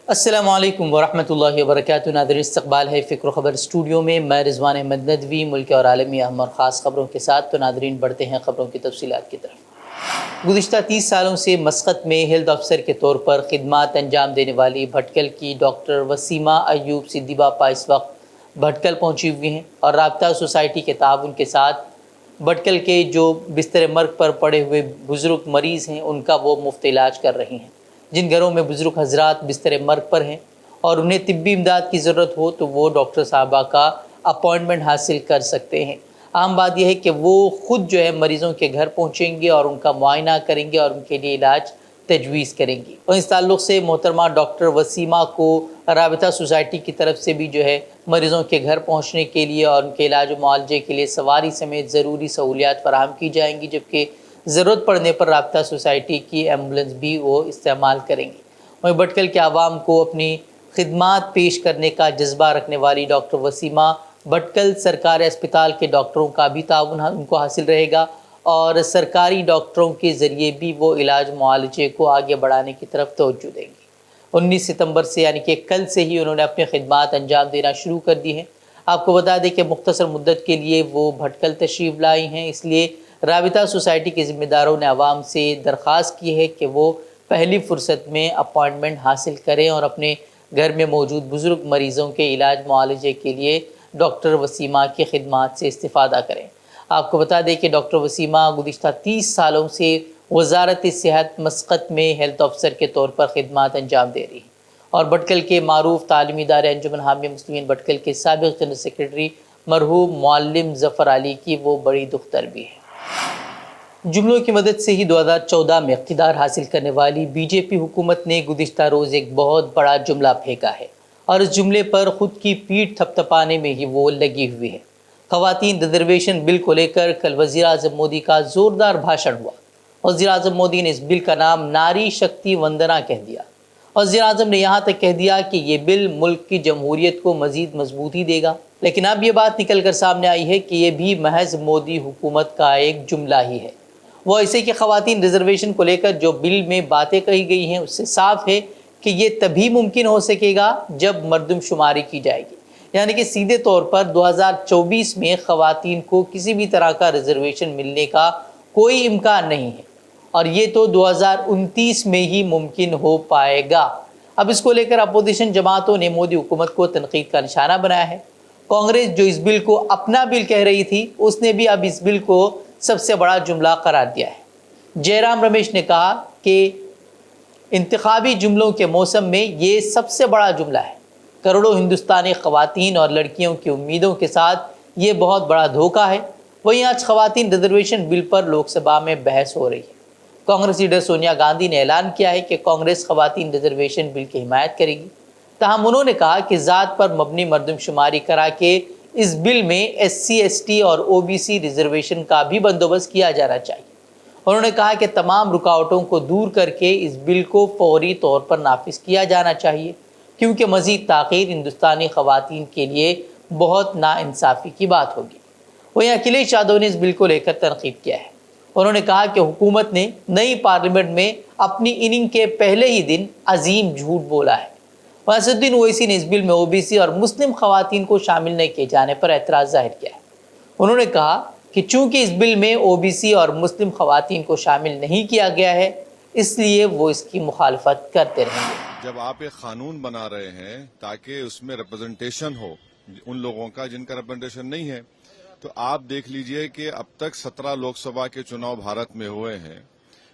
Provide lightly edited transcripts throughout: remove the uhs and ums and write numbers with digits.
السلام علیکم ورحمۃ اللہ وبرکاتہ۔ ناظرین، استقبال ہے فکر و خبر اسٹوڈیو میں، میں رضوان احمد ندوی ملک اور عالمی اہم اور خاص خبروں کے ساتھ۔ تو ناظرین، بڑھتے ہیں خبروں کی تفصیلات کی طرف۔ گزشتہ 30 سالوں سے مسقط میں ہیلتھ افسر کے طور پر خدمات انجام دینے والی بھٹکل کی ڈاکٹر وسیمہ ایوب صدی باپا اس وقت بھٹکل پہنچی ہوئی ہیں، اور رابطہ سوسائٹی کے تعاون کے ساتھ بھٹکل کے جو بستر مرگ پر پڑے ہوئے بزرگ مریض ہیں ان کا وہ مفت علاج کر رہی ہیں۔ جن گھروں میں بزرگ حضرات بستر مرگ پر ہیں اور انہیں طبی امداد کی ضرورت ہو تو وہ ڈاکٹر صاحبہ کا اپائنٹمنٹ حاصل کر سکتے ہیں۔ اہم بات یہ ہے کہ وہ خود مریضوں کے گھر پہنچیں گے اور ان کا معائنہ کریں گے اور ان کے لیے علاج تجویز کریں گی۔ اور اس تعلق سے محترمہ ڈاکٹر وسیمہ کو رابطہ سوسائٹی کی طرف سے بھی مریضوں کے گھر پہنچنے کے لیے اور ان کے علاج و معالجے کے لیے سواری سمیت ضروری سہولیات فراہم کی جائیں گی، جبکہ ضرورت پڑنے پر رابطہ سوسائٹی کی ایمبولینس بھی وہ استعمال کریں گے۔ وہیں بھٹکل کے عوام کو اپنی خدمات پیش کرنے کا جذبہ رکھنے والی ڈاکٹر وسیمہ بھٹکل سرکاری اسپتال کے ڈاکٹروں کا بھی تعاون ان کو حاصل رہے گا، اور سرکاری ڈاکٹروں کے ذریعے بھی وہ علاج معالجے کو آگے بڑھانے کی طرف توجہ دیں گے۔ 19 ستمبر سے یعنی کہ کل سے ہی انہوں نے اپنی خدمات انجام دینا شروع کر دی ہیں۔ آپ کو بتا دیں کہ مختصر مدت کے لیے وہ بھٹکل تشریف لائی ہیں، اس لیے رابطہ سوسائٹی کے ذمہ داروں نے عوام سے درخواست کی ہے کہ وہ پہلی فرصت میں اپائنٹمنٹ حاصل کریں اور اپنے گھر میں موجود بزرگ مریضوں کے علاج معالجے کے لیے ڈاکٹر وسیمہ کی خدمات سے استفادہ کریں۔ آپ کو بتا دیں کہ ڈاکٹر وسیمہ گزشتہ 30 سالوں سے وزارت صحت مسقط میں ہیلتھ افسر کے طور پر خدمات انجام دے رہی ہیں، اور بھٹکل کے معروف تعلیمی ادارے انجمن حامیہ مسلمین بھٹکل کے سابق جنرل سیکرٹری مرحوم معلم ظفر علی کی وہ بڑی دختر بھی ہے۔ جملوں کی مدد سے ہی 2014 میں اقتدار حاصل کرنے والی بی جے پی حکومت نے گزشتہ روز ایک بہت بڑا جملہ پھینکا ہے، اور اس جملے پر خود کی پیٹھ تھپتھپانے میں ہی وہ لگی ہوئی ہے۔ خواتین ریزرویشن بل کو لے کر کل وزیر اعظم مودی کا زوردار بھاشن ہوا۔ وزیر اعظم مودی نے اس بل کا نام ناری شکتی وندنا کہہ دیا۔ وزیر اعظم نے یہاں تک کہہ دیا کہ یہ بل ملک کی جمہوریت کو مزید مضبوطی دے گا، لیکن اب یہ بات نکل کر سامنے آئی ہے کہ یہ بھی محض مودی حکومت کا ایک جملہ ہی ہے۔ وہ ایسے کہ خواتین ریزرویشن کو لے کر جو بل میں باتیں کہی گئی ہیں اس سے صاف ہے کہ یہ تبھی ممکن ہو سکے گا جب مردم شماری کی جائے گی، یعنی کہ سیدھے طور پر 2024 میں خواتین کو کسی بھی طرح کا ریزرویشن ملنے کا کوئی امکان نہیں ہے، اور یہ تو 2029 میں ہی ممکن ہو پائے گا۔ اب اس کو لے کر اپوزیشن جماعتوں نے مودی حکومت کو تنقید کا نشانہ بنایا ہے۔ کانگریس جو اس بل کو اپنا بل کہہ رہی تھی، اس نے بھی اب اس بل کو سب سے بڑا جملہ قرار دیا ہے۔ جے رام رمیش نے کہا کہ انتخابی جملوں کے موسم میں یہ سب سے بڑا جملہ ہے۔ کروڑوں ہندوستانی خواتین اور لڑکیوں کی امیدوں کے ساتھ یہ بہت بڑا دھوکہ ہے۔ وہیں آج خواتین ریزرویشن بل پر لوک سبھا میں بحث ہو رہی ہے۔ کانگریس لیڈر سونیا گاندھی نے اعلان کیا ہے کہ کانگریس خواتین ریزرویشن بل کی حمایت کرے گی، تاہم انہوں نے کہا کہ ذات پر مبنی مردم شماری کرا کے اس بل میں ایس سی ایس ٹی اور او بی سی ریزرویشن کا بھی بندوبست کیا جانا چاہیے۔ انہوں نے کہا کہ تمام رکاوٹوں کو دور کر کے اس بل کو فوری طور پر نافذ کیا جانا چاہیے، کیونکہ مزید تاخیر ہندوستانی خواتین کے لیے بہت ناانصافی کی بات ہوگی۔ وہیں اکھلیش یادو نے اس بل کو لے کر تنقید کیا ہے۔ انہوں نے کہا کہ حکومت نے نئی پارلیمنٹ میں اپنی اننگ کے پہلے ہی دن عظیم جھوٹ بولا ہے۔ اسد الدین اویسی نے اس بل میں او بی سی اور مسلم خواتین کو شامل نہیں کیے جانے پر اعتراض ظاہر کیا ہے۔ انہوں نے کہا کہ چونکہ اس بل میں او بی سی اور مسلم خواتین کو شامل نہیں کیا گیا ہے، اس لیے وہ اس کی مخالفت کرتے رہیں گے۔ جب آپ ایک قانون بنا رہے ہیں تاکہ اس میں ریپرزنٹیشن ہو ان لوگوں کا جن کا ریپرزنٹیشن نہیں ہے، تو آپ دیکھ لیجئے کہ اب تک 17 لوک سبھا کے چناؤ بھارت میں ہوئے ہیں،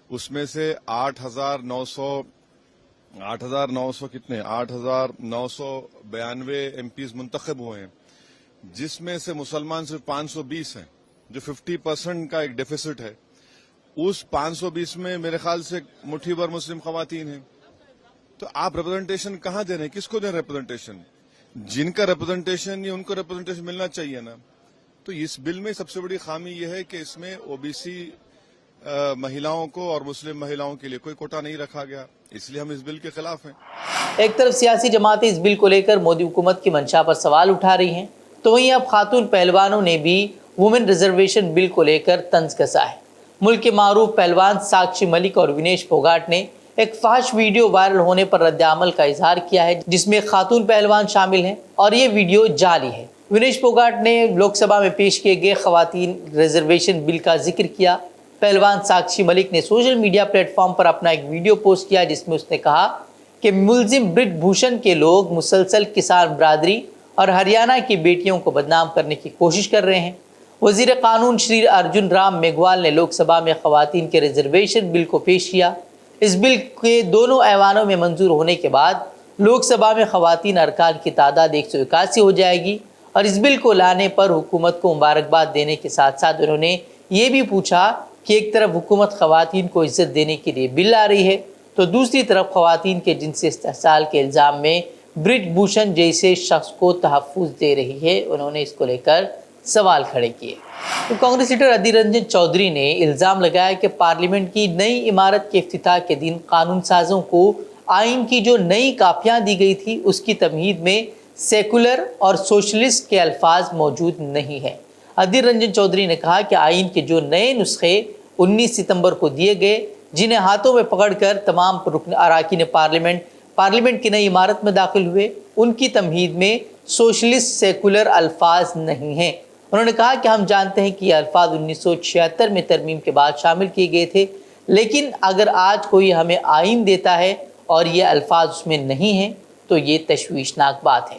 اس میں سے 8,992 ایم پیز منتخب ہوئے ہیں، جس میں سے مسلمان صرف 520 ہیں، جو 50% کا ایک ڈیفیسٹ ہے۔ اس 520 میں میرے خیال سے مٹھی بھر مسلم خواتین ہیں۔ تو آپ ریپرزنٹیشن کہاں دے رہے ہیں؟ کس کو دے رہے ہیں ریپرزنٹیشن؟ جن کا ریپرزنٹیشن نہیں ان کو ریپرزنٹیشن ملنا چاہیے نا۔ تو اس بل میں سب سے بڑی خامی یہ ہے کہ اس میں او بی سی مہیلاؤں کو اور مسلم مہیلاؤں کے لیے کوئی کوٹا نہیں رکھا گیا، اس لیے ہم اس بل کے خلاف ہیں۔ ایک طرف سیاسی جماعتیں اس بل کو لے کر مودی حکومت کی منشا پر سوال اٹھا رہی ہیں، تو وہیں اب خاتون پہلوانوں نے بھی وومن ریزرویشن بل کو لے کر طنز کسا ہے۔ ملک کے معروف پہلوان ساکشی ملک اور ونیش پھوگاٹ نے ایک فحش ویڈیو وائرل ہونے پر رد عمل کا اظہار کیا ہے جس میں خاتون پہلوان شامل ہیں اور یہ ویڈیو جعلی ہے۔ ونیش پھوگاٹ نے لوک سبھا میں پیش کیے گئے خواتین ریزرویشن بل کا ذکر کیا۔ پہلوان ساکشی ملک نے سوشل میڈیا پلیٹ فارم پر اپنا ایک ویڈیو پوسٹ کیا جس میں اس نے کہا کہ ملزم برج بھوشن کے لوگ مسلسل کسان برادری اور ہریانہ کی بیٹیوں کو بدنام کرنے کی کوشش کر رہے ہیں۔ وزیر قانون شری ارجن رام میگھوال نے لوک سبھا میں خواتین کے ریزرویشن بل کو پیش کیا۔ اس بل کے دونوں ایوانوں میں منظور ہونے کے بعد لوک سبھا میں خواتین ارکان کی تعداد 181 ہو جائے گی، اور اس بل کو لانے پر حکومت کو مبارکباد دینے کے ساتھ ساتھ انہوں نے یہ بھی پوچھا کہ ایک طرف حکومت خواتین کو عزت دینے کے لیے بل لا رہی ہے تو دوسری طرف خواتین کے جنسی استحصال کے الزام میں برج بھوشن جیسے شخص کو تحفظ دے رہی ہے۔ انہوں نے اس کو لے کر سوال کھڑے کیے۔ تو کانگریس لیڈر ادھیر رنجن چودھری نے الزام لگایا کہ پارلیمنٹ کی نئی عمارت کے افتتاح کے دن قانون سازوں کو آئین کی جو نئی کاپیاں دی گئی تھی اس کی تمہید میں سیکولر اور سوشلسٹ کے الفاظ موجود نہیں ہیں۔ ادھیر رنجن چودھری نے کہا کہ آئین کے جو نئے نسخے 19 ستمبر کو دیے گئے، جنہیں ہاتھوں میں پکڑ کر تمام اراکین پارلیمنٹ کی نئی عمارت میں داخل ہوئے، ان کی تمہید میں سوشلسٹ سیکولر الفاظ نہیں ہیں۔ انہوں نے کہا کہ ہم جانتے ہیں کہ یہ الفاظ 1976 میں ترمیم کے بعد شامل کیے گئے تھے، لیکن اگر آج کوئی ہمیں آئین دیتا ہے اور یہ الفاظ اس میں نہیں ہیں تو یہ تشویشناک بات ہے۔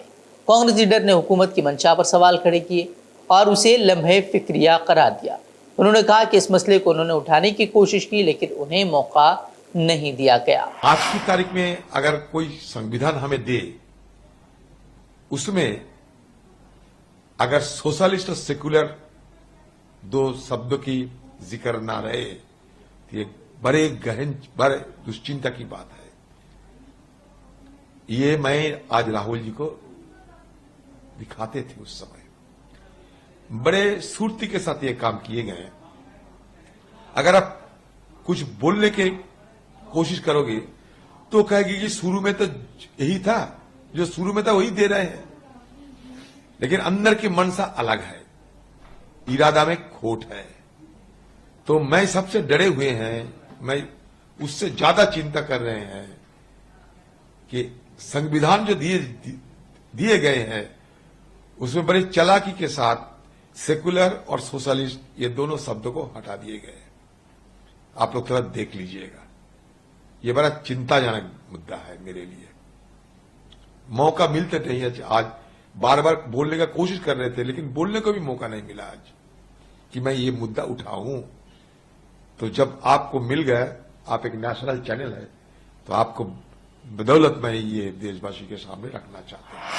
کانگریس لیڈر نے حکومت کی منشا پر سوال کھڑے کیے اور اسے لمحے فکریہ قرار دیا۔ انہوں نے کہا کہ اس مسئلے کو انہوں نے اٹھانے کی کوشش کی لیکن انہیں موقع نہیں دیا گیا۔ آج کی تاریخ میں اگر کوئی سنویدھان ہمیں دے، اس میں اگر سوشلسٹ اور سیکولر دو شبدوں کی ذکر نہ رہے تو یہ بڑے گہن بڑے دشچنتا کی بات ہے۔ یہ میں آج راہل جی کو دکھاتے تھے، اس سمے بڑے صورتی کے ساتھ یہ کام کیے گئے ہیں۔ اگر آپ کچھ بولنے کی کوشش کرو گے تو کہے گی کہ شروع میں تو یہی تھا، جو شروع میں تھا وہی دے رہے ہیں، لیکن اندر کی منشا الگ ہے، ارادہ میں کھوٹ ہے۔ تو میں سب سے ڈرے ہوئے ہیں، میں اس سے زیادہ چنتا کر رہے ہیں کہ سنویدھان جو دیے گئے ہیں اس میں بڑی چالاکی کے ساتھ سیکولر اور سوشلسٹ یہ دونوں شبدوں کو ہٹا دیے گئے ہیں۔ آپ لوگ تھوڑا دیکھ لیجئے گا، یہ بڑا چنتا جنک مدعا ہے میرے لیے۔ موقع ملتے نہیں ہے، آج بار بار بولنے کا کوشش کر رہے تھے لیکن بولنے کو بھی موقع نہیں ملا آج کہ میں یہ مدعا اٹھاؤں۔ تو جب آپ کو مل گیا، آپ ایک نیشنل چینل ہے، تو آپ کو بدولت میں یہ دیش واسی کے سامنے رکھنا چاہتا ہوں۔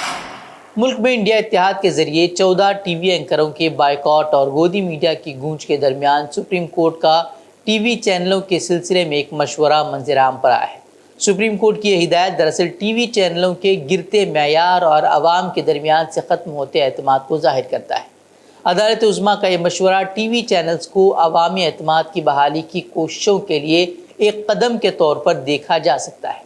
ملک میں انڈیا اتحاد کے ذریعے 14 ٹی وی اینکروں کے بائیکاٹ اور گودی میڈیا کی گونج کے درمیان سپریم کورٹ کا ٹی وی چینلوں کے سلسلے میں ایک مشورہ منظر عام پر آیا ہے۔ سپریم کورٹ کی یہ ہدایت دراصل ٹی وی چینلوں کے گرتے معیار اور عوام کے درمیان سے ختم ہوتے اعتماد کو ظاہر کرتا ہے۔ عدالت عظمیٰ کا یہ مشورہ ٹی وی چینلز کو عوامی اعتماد کی بحالی کی کوششوں کے لیے ایک قدم کے طور پر دیکھا جا سکتا ہے۔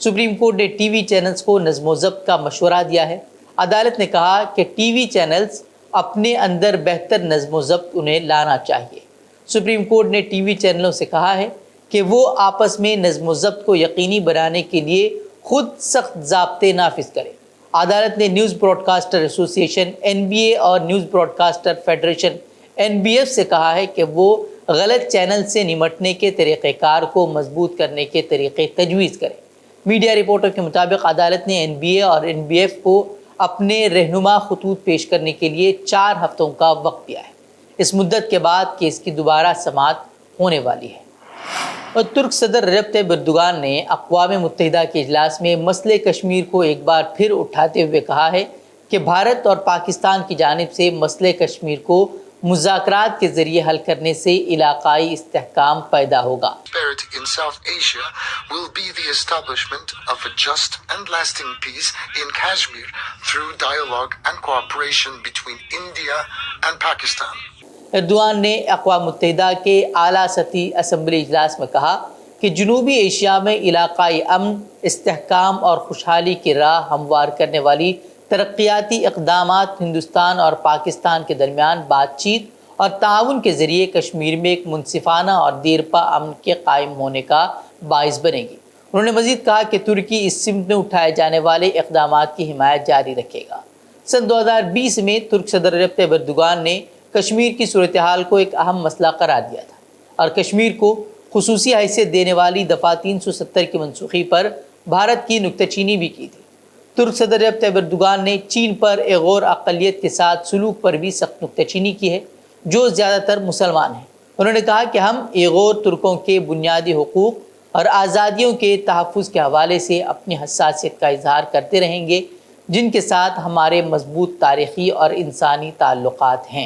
سپریم کورٹ نے ٹی وی چینلز کو نظم و ضبط کا مشورہ دیا ہے۔ عدالت نے کہا کہ ٹی وی چینلز اپنے اندر بہتر نظم و ضبط انہیں لانا چاہیے۔ سپریم کورٹ نے ٹی وی چینلوں سے کہا ہے کہ وہ آپس میں نظم و ضبط کو یقینی بنانے کے لیے خود سخت ضابطے نافذ کریں۔ عدالت نے نیوز براڈ کاسٹر ایسوسی ایشن NBA اور news broadcaster federation NBF سے کہا ہے کہ وہ غلط چینل سے نمٹنے کے طریقہ کار کو مضبوط کرنے کے طریقے تجویز کریں۔ میڈیا رپورٹوں کے مطابق عدالت نے NBA اور NBF کو اپنے رہنما خطوط پیش کرنے کے لیے 4 ہفتوں کا وقت دیا ہے۔ اس مدت کے بعد کیس کی دوبارہ سماعت ہونے والی ہے۔ اور ترک صدر رجب طیب اردوغان نے اقوام متحدہ کے اجلاس میں مسئلہ کشمیر کو ایک بار پھر اٹھاتے ہوئے کہا ہے کہ بھارت اور پاکستان کی جانب سے مسئلہ کشمیر کو مذاکرات کے ذریعے حل کرنے سے علاقائی استحکام پیدا ہوگا۔ In South Asia will be the establishment of a just and lasting peace in Kashmir through dialogue and cooperation between India and Pakistan. Erdogan نے اقوام متحدہ کے اعلیٰ سطحی اسمبلی اجلاس میں کہا کہ جنوبی ایشیا میں علاقائی امن، استحکام اور خوشحالی کی راہ ہموار کرنے والی ترقیاتی اقدامات ہندوستان اور پاکستان کے درمیان بات چیت اور تعاون کے ذریعے کشمیر میں ایک منصفانہ اور دیرپا امن کے قائم ہونے کا باعث بنے گی۔ انہوں نے مزید کہا کہ ترکی اس سمت میں اٹھائے جانے والے اقدامات کی حمایت جاری رکھے گا۔ سن 2020 میں ترک صدر رجب طیب ایردوغان نے کشمیر کی صورتحال کو ایک اہم مسئلہ قرار دیا تھا اور کشمیر کو خصوصی حیثیت دینے والی دفعہ 370 کی منسوخی پر بھارت کی نکتہ چینی بھی کی تھی۔ ترک صدر رجب طیب ایردوغان نے چین پر ایغور اقلیت کے ساتھ سلوک پر بھی سخت نکتہ چینی کی ہے، جو زیادہ تر مسلمان ہیں۔ انہوں نے کہا کہ ہم ایغور ترکوں کے بنیادی حقوق اور آزادیوں کے تحفظ کے حوالے سے اپنی حساسیت کا اظہار کرتے رہیں گے، جن کے ساتھ ہمارے مضبوط تاریخی اور انسانی تعلقات ہیں۔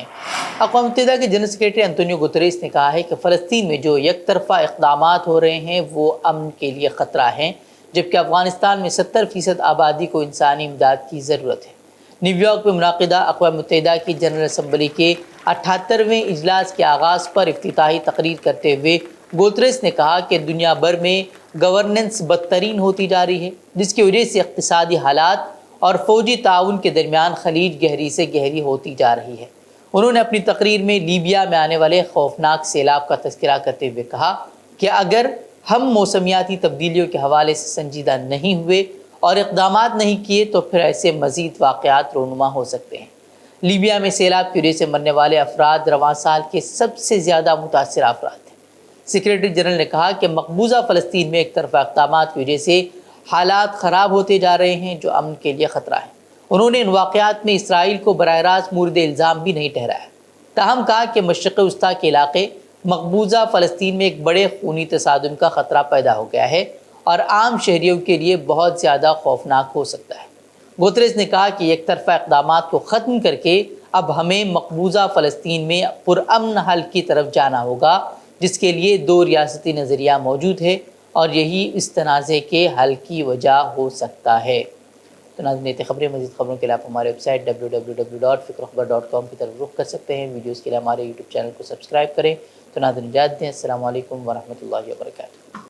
اقوام متحدہ کے جنرل سیکریٹری انطونیو گوتریس نے کہا ہے کہ فلسطین میں جو یک طرفہ اقدامات ہو رہے ہیں وہ امن کے لیے خطرہ ہیں، جبکہ افغانستان میں 70% آبادی کو انسانی امداد کی ضرورت ہے۔ نیو یارک میں منعقدہ اقوام متحدہ کی جنرل اسمبلی کے 78ویں اجلاس کے آغاز پر افتتاحی تقریر کرتے ہوئے گوتریس نے کہا کہ دنیا بھر میں گورننس بدترین ہوتی جا رہی ہے، جس کی وجہ سے اقتصادی حالات اور فوجی تعاون کے درمیان خلیج گہری سے گہری ہوتی جا رہی ہے۔ انہوں نے اپنی تقریر میں لیبیا میں آنے والے خوفناک سیلاب کا تذکرہ کرتے ہوئے کہا کہ اگر ہم موسمیاتی تبدیلیوں کے حوالے سے سنجیدہ نہیں ہوئے اور اقدامات نہیں کیے تو پھر ایسے مزید واقعات رونما ہو سکتے ہیں۔ لیبیا میں سیلاب کی وجہ سے مرنے والے افراد رواں سال کے سب سے زیادہ متاثرہ افراد ہیں۔ سیکریٹری جنرل نے کہا کہ مقبوضہ فلسطین میں ایک طرفہ اقدامات کی وجہ سے حالات خراب ہوتے جا رہے ہیں، جو امن کے لیے خطرہ ہے۔ انہوں نے ان واقعات میں اسرائیل کو براہ راست مورد الزام بھی نہیں ٹھہرایا، تاہم کہا کہ مشرق وسطیٰ کے علاقے مقبوضہ فلسطین میں ایک بڑے خونی تصادم کا خطرہ پیدا ہو گیا ہے اور عام شہریوں کے لیے بہت زیادہ خوفناک ہو سکتا ہے۔ گوتریس نے کہا کہ یک طرفہ اقدامات کو ختم کر کے اب ہمیں مقبوضہ فلسطین میں پرامن حل کی طرف جانا ہوگا، جس کے لیے دو ریاستی نظریہ موجود ہے اور یہی اس تنازع کے حل کی وجہ ہو سکتا ہے۔ تو ناظرین، خبریں مزید خبروں کے لیے آپ ہمارے ویب سائٹ www.fikrokhabar.com کی طرف رخ کر سکتے ہیں۔ ویڈیوز کے لیے ہمارے یوٹیوب چینل کو سبسکرائب کریں۔ تو ناظرین اجازت دیں، السلام علیکم ورحمۃ اللہ وبرکاتہ۔